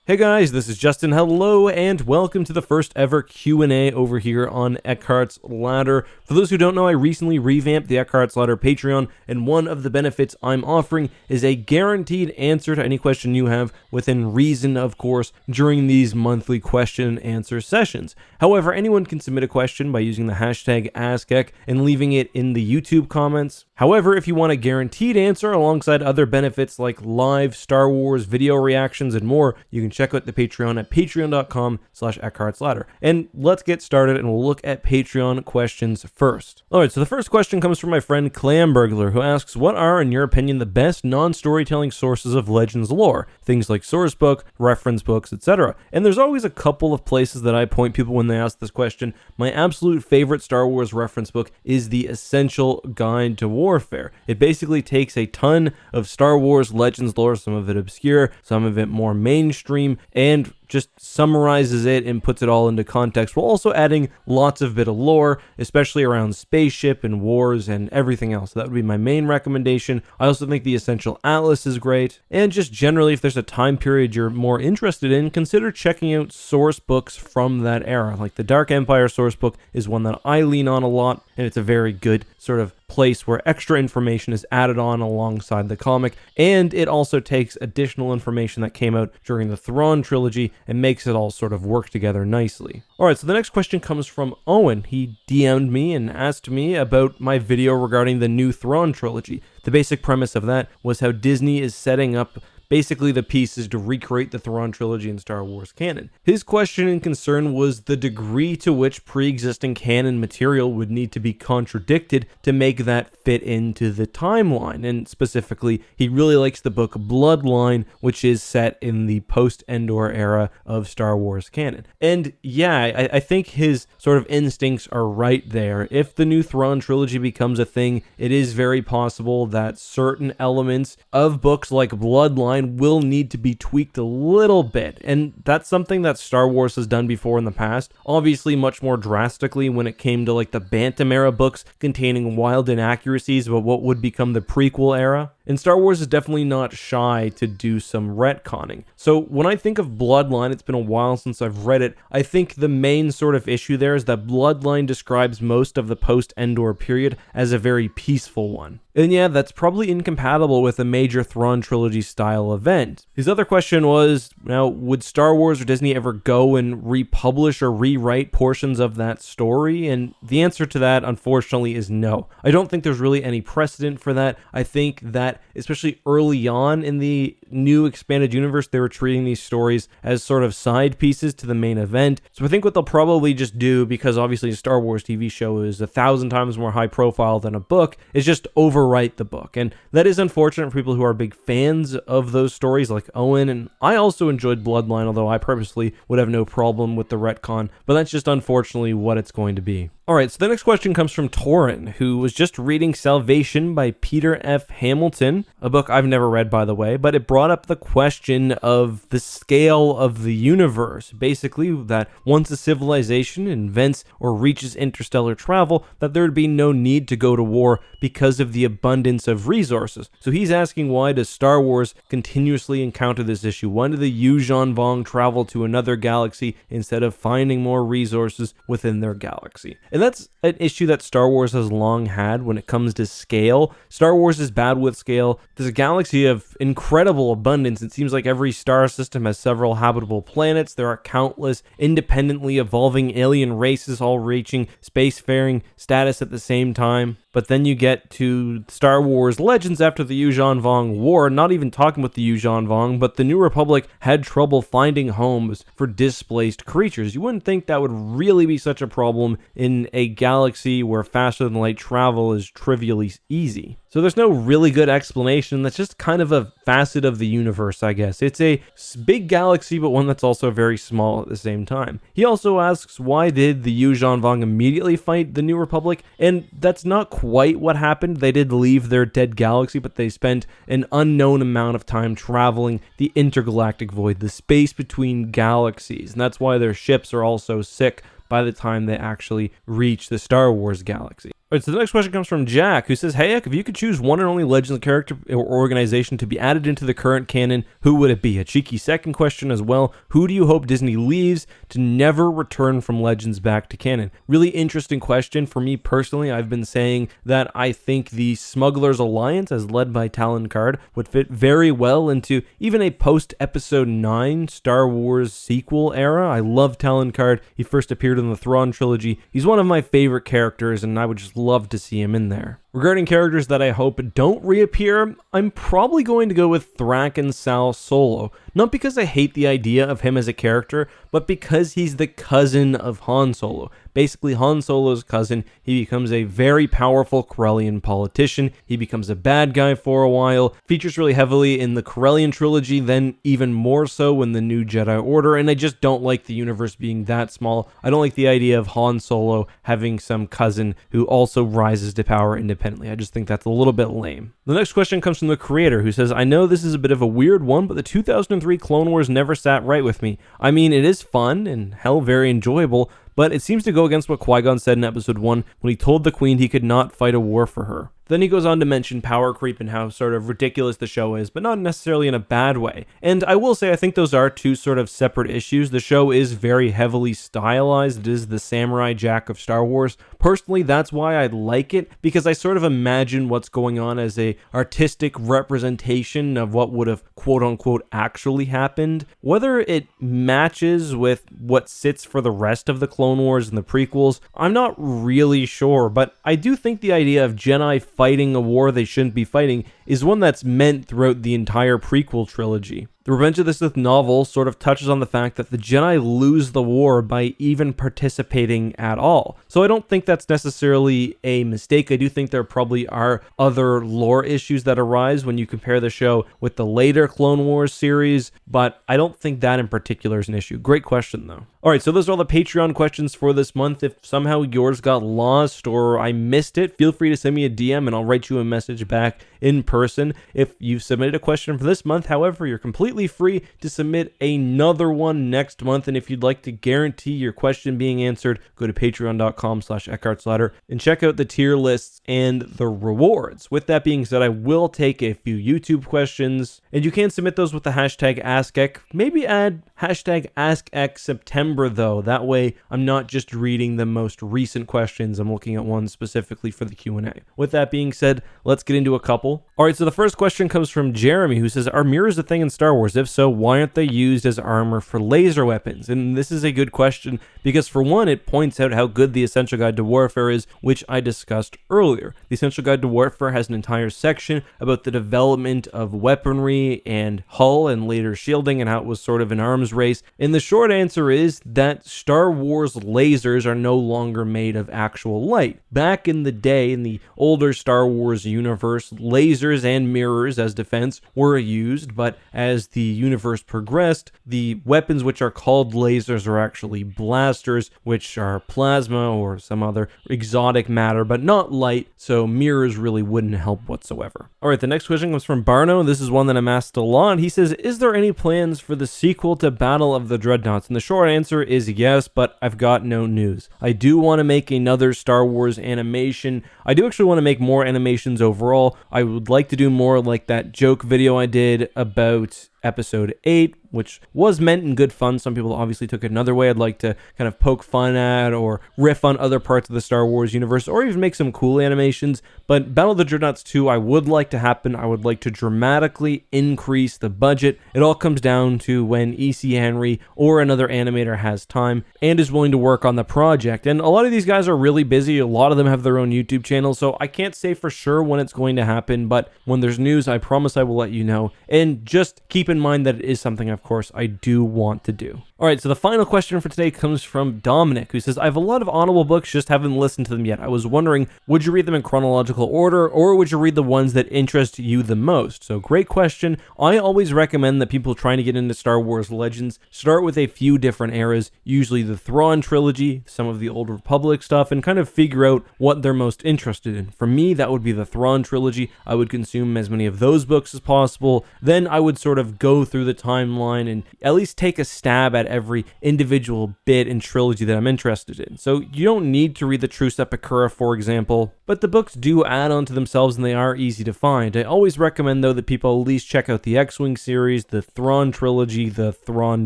Hey guys, this is Justin. Hello, and welcome to the first ever Q&A over here on Eckhart's Ladder. For those who don't know, I recently revamped the Eckhart's Ladder Patreon, and one of the benefits I'm offering is a guaranteed answer to any question you have, within reason, of course, during these monthly question and answer sessions. However, anyone can submit a question by using the hashtag AskEck and leaving it in the YouTube comments. However, if you want a guaranteed answer alongside other benefits like live Star Wars video reactions and more, you can check out the Patreon at patreon.com/EckhartsLadder. And let's get started, and we'll look at Patreon questions first. Alright, so the first question comes from my friend Clamburglar, who asks, what are, in your opinion, the best non-storytelling sources of Legends lore? Things like source book, reference books, etc. And there's always a couple of places that I point people when they ask this question. My absolute favorite Star Wars reference book is the Essential Guide to Warfare. It basically takes a ton of Star Wars Legends lore, some of it obscure, some of it more mainstream, and just summarizes it and puts it all into context, while also adding lots of bit of lore, especially around spaceship and wars and everything else. So that would be my main recommendation. I also think the Essential Atlas is great, and just generally, if there's a time period you're more interested in, consider checking out source books from that era. Like the Dark Empire source book is one that I lean on a lot, and it's a very good sort of place where extra information is added on alongside the comic, and it also takes additional information that came out during the Thrawn trilogy and makes it all sort of work together nicely. Alright, so the next question comes from Owen. He DM'd me and asked me about my video regarding the new Thrawn trilogy. The basic premise of that was how Disney is setting up basically the pieces to recreate the Thrawn trilogy in Star Wars canon. His question and concern was the degree to which pre-existing canon material would need to be contradicted to make that fit into the timeline, and specifically, he really likes the book Bloodline, which is set in the post-Endor era of Star Wars canon. And yeah, I think his sort of instincts are right there. If the new Thrawn trilogy becomes a thing, it is very possible that certain elements of books like Bloodline will need to be tweaked a little bit, and that's something that Star Wars has done before in the past, obviously much more drastically when it came to like the Bantam era books containing wild inaccuracies about what would become the prequel era. And Star Wars is definitely not shy to do some retconning. So when I think of Bloodline, it's been a while since I've read it, I think the main sort of issue there is that Bloodline describes most of the post-Endor period as a very peaceful one. And yeah, that's probably incompatible with a major Thrawn trilogy style event. His other question was, now, would Star Wars or Disney ever go and republish or rewrite portions of that story? And the answer to that, unfortunately, is no. I don't think there's really any precedent for that. I think that especially early on in the new expanded universe, they were treating these stories as sort of side pieces to the main event. So I think what they'll probably just do, because obviously a Star Wars TV show is 1,000 times more high profile than a book, is just overwrite the book. And that is unfortunate for people who are big fans of those stories like Owen, and I also enjoyed Bloodline, although I purposely would have no problem with the retcon, but that's just unfortunately what it's going to be. Alright, so the next question comes from Torin, who was just reading Salvation by Peter F. Hamilton, a book I've never read, by the way, but it brought up the question of the scale of the universe. Basically, that once a civilization invents or reaches interstellar travel, that there would be no need to go to war because of the abundance of resources. So he's asking, why does Star Wars continuously encounter this issue? Why do the Yuuzhan Vong travel to another galaxy instead of finding more resources within their galaxy? And that's an issue that Star Wars has long had when it comes to scale. Star Wars is bad with scale. There's a galaxy of incredible abundance. It seems like every star system has several habitable planets. There are countless independently evolving alien races all reaching spacefaring status at the same time. But then you get to Star Wars Legends after the Yuuzhan Vong War, not even talking with the Yuuzhan Vong, but the New Republic had trouble finding homes for displaced creatures. You wouldn't think that would really be such a problem in a galaxy where faster than light travel is trivially easy. So there's no really good explanation. That's just kind of a facet of the universe, I guess. It's a big galaxy, but one that's also very small at the same time. He also asks, why did the Yuuzhan Vong immediately fight the New Republic? And that's not quite what happened. They did leave their dead galaxy, but they spent an unknown amount of time traveling the intergalactic void, the space between galaxies. And that's why their ships are all so sick by the time they actually reach the Star Wars galaxy. All right, so the next question comes from Jack, who says, "Hey, Eck, if you could choose one and only Legends character or organization to be added into the current canon, who would it be?" A cheeky second question as well. Who do you hope Disney leaves to never return from Legends back to canon? Really interesting question. For me personally, I've been saying that I think the Smugglers Alliance, as led by Talon Karrde, would fit very well into even a post-Episode 9 Star Wars sequel era. I love Talon Karrde. He first appeared in the Thrawn trilogy. He's one of my favorite characters, and I would just love to see him in there. Regarding characters that I hope don't reappear, I'm probably going to go with Thrak and Sal Solo. Not because I hate the idea of him as a character, but because he's the cousin of Han Solo. Basically, Han Solo's cousin. He becomes a very powerful Corellian politician. He becomes a bad guy for a while. Features really heavily in the Corellian trilogy, then even more so in the New Jedi Order, and I just don't like the universe being that small. I don't like the idea of Han Solo having some cousin who also rises to power independently. I just think that's a little bit lame. The next question comes from the creator, who says, "I know this is a bit of a weird one, but the 2003 Clone Wars never sat right with me. I mean, it is fun and hell very enjoyable, but it seems to go against what Qui-Gon said in Episode 1 when he told the Queen he could not fight a war for her." Then he goes on to mention power creep and how sort of ridiculous the show is, but not necessarily in a bad way. And I will say I think those are two sort of separate issues. The show is very heavily stylized. It is the Samurai Jack of Star Wars. Personally, that's why I like it, because I sort of imagine what's going on as a artistic representation of what would have quote-unquote actually happened. Whether it matches with what sits for the rest of the Clone Wars and the prequels, I'm not really sure, but I do think the idea of Jedi fighting a war they shouldn't be fighting is one that's meant throughout the entire prequel trilogy. The Revenge of the Sith novel sort of touches on the fact that the Jedi lose the war by even participating at all. So I don't think that's necessarily a mistake. I do think there probably are other lore issues that arise when you compare the show with the later Clone Wars series, but I don't think that in particular is an issue. Great question, though. All right, so those are all the Patreon questions for this month. If somehow yours got lost or I missed it, feel free to send me a DM and I'll write you a message back in person. If you've submitted a question for this month, however, you're completely free to submit another one next month. And if you'd like to guarantee your question being answered, go to patreon.com/EckhartsLadder and check out the tier lists and the rewards. With that being said, I will take a few YouTube questions, and you can submit those with the hashtag AskEck. Maybe add hashtag AskEckSeptember though. That way I'm not just reading the most recent questions. I'm looking at one specifically for the Q&A. With that being said, let's get into a couple. All right, so the first question comes from Jeremy, who says, "Are mirrors a thing in Star Wars? If so, why aren't they used as armor for laser weapons?" And this is a good question because, for one, it points out how good the Essential Guide to Warfare is, which I discussed earlier. The Essential Guide to Warfare has an entire section about the development of weaponry and hull and later shielding and how it was sort of an arms race. And the short answer is that Star Wars lasers are no longer made of actual light. Back in the day, in the older Star Wars universe, lasers and mirrors as defense were used, but as the universe progressed, the weapons which are called lasers are actually blasters, which are plasma or some other exotic matter, but not light, so mirrors really wouldn't help whatsoever. All right, the next question comes from Barno. This is one that I'm asked a lot. He says, "Is there any plans for the sequel to Battle of the Dreadnoughts?" And the short answer is yes, but I've got no news. I do want to make another Star Wars animation. I do actually want to make more animations overall. I would like to do more like that joke video I did about Episode 8, which was meant in good fun. Some people obviously took it another way. I'd like to kind of poke fun at or riff on other parts of the Star Wars universe, or even make some cool animations. But Battle of the Dreadnoughts 2, I would like to happen. I would like to dramatically increase the budget. It all comes down to when E.C. Henry or another animator has time and is willing to work on the project. And a lot of these guys are really busy. A lot of them have their own YouTube channels, so I can't say for sure when it's going to happen, but when there's news, I promise I will let you know. And just keep in mind that it is something, of course, I do want to do. All right, so the final question for today comes from Dominic, who says, "I have a lot of Audible books, just haven't listened to them yet. I was wondering, would you read them in chronological order, or would you read the ones that interest you the most?" So great question. I always recommend that people trying to get into Star Wars Legends start with a few different eras, usually the Thrawn trilogy, some of the Old Republic stuff, and kind of figure out what they're most interested in. For me, that would be the Thrawn trilogy. I would consume as many of those books as possible. Then I would sort of go through the timeline and at least take a stab at read every individual bit and trilogy that I'm interested in. So you don't need to read the True Sepulchra, for example, but the books do add on to themselves and they are easy to find. I always recommend, though, that people at least check out the X-Wing series, the Thrawn trilogy, the Thrawn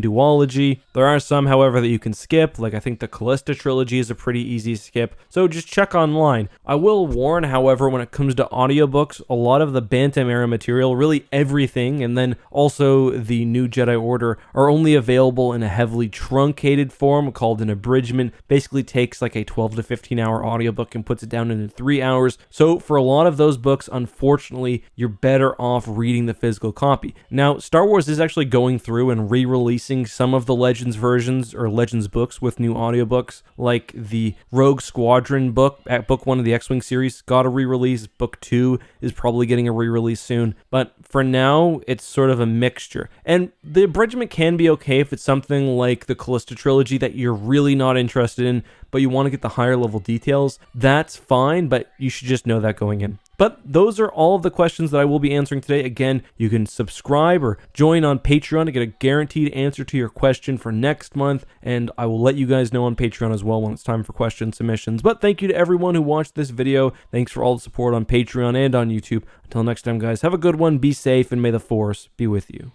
duology. There are some, however, that you can skip, like I think the Callista trilogy is a pretty easy skip, so just check online. I will warn, however, when it comes to audiobooks, a lot of the Bantam era material, really everything, and then also the New Jedi Order, are only available in a heavily truncated form called an abridgment. Basically takes like a 12 to 15 hour audiobook and puts it down into 3 hours. So for a lot of those books, unfortunately, you're better off reading the physical copy. Now, Star Wars is actually going through and re-releasing some of the Legends versions or Legends books with new audiobooks, like the Rogue Squadron book, at book 1 of the X-Wing series got a re-release. Book 2 is probably getting a re-release soon, but for now, it's sort of a mixture. And the abridgment can be okay if it's something like the Callista trilogy that you're really not interested in, but you want to get the higher level details. That's fine, but you should just know that going in. But those are all of the questions that I will be answering today. Again, you can subscribe or join on Patreon to get a guaranteed answer to your question for next month, and I will let you guys know on Patreon as well when it's time for question submissions. But thank you to everyone who watched this video. Thanks for all the support on Patreon and on YouTube. Until next time, guys, have a good one, be safe, and may the Force be with you.